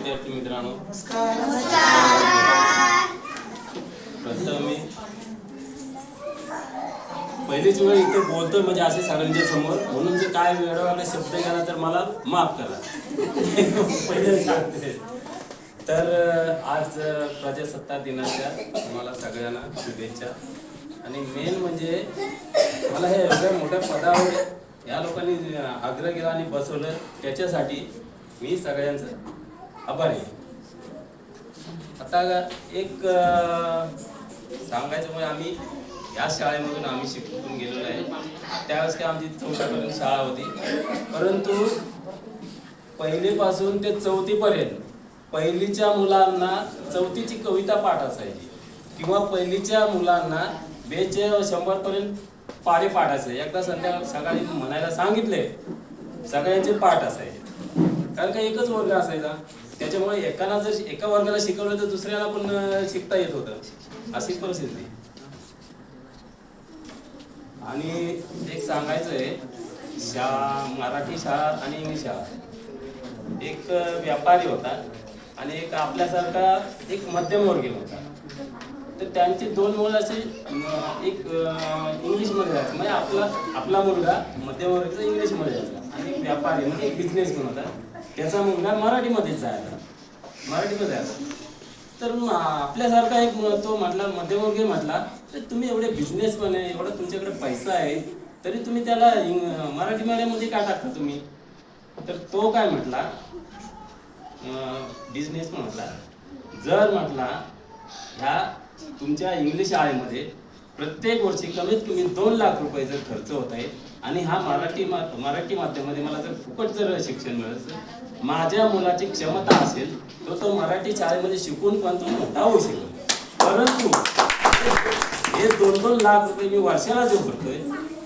विद्यार्थी मित्रांनो, प्रथम मी पहिलीच वेळ इथे बोलतोय म्हणजे असे सगळ्यांच्या समोर, म्हणून जे काय वेळेवाले शब्द गेला तर मला माफ करा. पहिले सांगते तर आज प्रजासत्ताक दिनाच्या मला सगळ्यांना शुभेच्छा. आणि मेन म्हणजे मला हे एवढ्या मोठ्या पदावर या लोकांनी आग्रह केला आणि बसवलं, त्याच्यासाठी मी सगळ्यांचं आभारी आहे. आता एक सांगायचं म्हणजे आम्ही या शाळेमधून आम्ही शिकून गेलेलो आहे. त्यावेळेस काय आमची 4थीपर्यंत शाळा होती, परंतु पहिलीपासून ते 4थीपर्यंत पहिलीच्या मुलांना 4थीची कविता पाठ असायची, किंवा पहिलीच्या मुलांना 100 पर्यंत पाढे पाठ असायचे. एकदा सकाळी म्हणायला सांगितले, सगळ्यांचे पाठ असायचे, कारण का एकच वर्ग असायचा. त्याच्यामुळे एकाला जर एका वर्गाला शिकवलं तर दुसऱ्याला पण शिकता येत होतं, अशी परिस्थिती. आणि एक सांगायचं आहे, मराठी शाळा आणि इंग्लिश शाळा, एक व्यापारी होता आणि एक आपल्यासारखा एक मध्यमवर्गीय होता. तर त्यांचे दोन मुलं असे, एक इंग्लिशमध्ये जायचं, म्हणजे आपला मुलगा मध्यमवर्गीचा इंग्लिशमध्ये जायचा, आणि एक व्यापारी म्हणजे एक बिझनेसमॅन होता, त्याचा मुलगा मराठीमध्ये जायचा. तर आपल्यासारखा एक तो म्हटला, मध्यमवर्गीय म्हटला, तर तुम्ही एवढे बिझनेसमॅन आहे, एवढा तुमच्याकडे पैसा आहे, तरी तुम्ही त्याला मराठी मीडियममध्ये का टाकता तुम्ही? तर तो काय म्हटला, बिझनेस म्हटला, जर म्हटला ह्या तुमच्या इंग्लिश शाळेमध्ये प्रत्येक वर्षी कमीत कमी 2 लाख रुपये जर खर्च होत आहे, आणि हा मराठी माध्यमामध्ये मला जर फुकट जर शिक्षण मिळालं, माझ्या मुलाची क्षमता असेल तर तो मराठी शाळेमध्ये शिकून पण तो मोठा होऊ शकेल. परंतु हे 2-2 लाख रुपये मी वर्षाला जो भरतोय,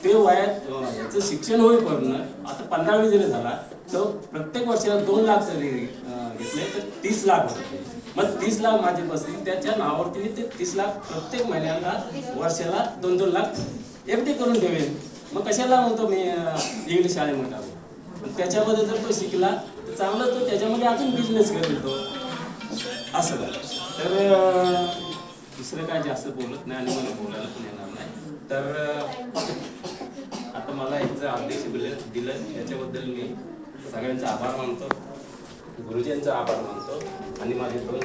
ते वयात याचं शिक्षण होईपर्यंत आता 15वी जरी झाला तर प्रत्येक वर्षाला 2 लाख जरी घेतले तर 30 लाख होते. मग 30 लाख माझे बसतील, त्याच्या नावावरती मी ते 30 लाख प्रत्येक महिन्याला वर्षाला 2-2 लाख एफडी करून ठेवेन. मग कशाला म्हणतो मी इंग्लिश शाळेमध्ये टाकू? त्याच्यामध्ये जर तो शिकला तर चांगला, तो त्याच्यामध्ये अजून बिझनेस करेल तो, असं का. तर दुसरं काय जास्त बोलत नाही आणि मला बोलायला पण येणार नाही. तर आता मला याचा आदेश दिलं त्याच्याबद्दल मी सगळ्यांचा आभार मानतो, गुरुजींचा आभार मानतो, आणि माझे 2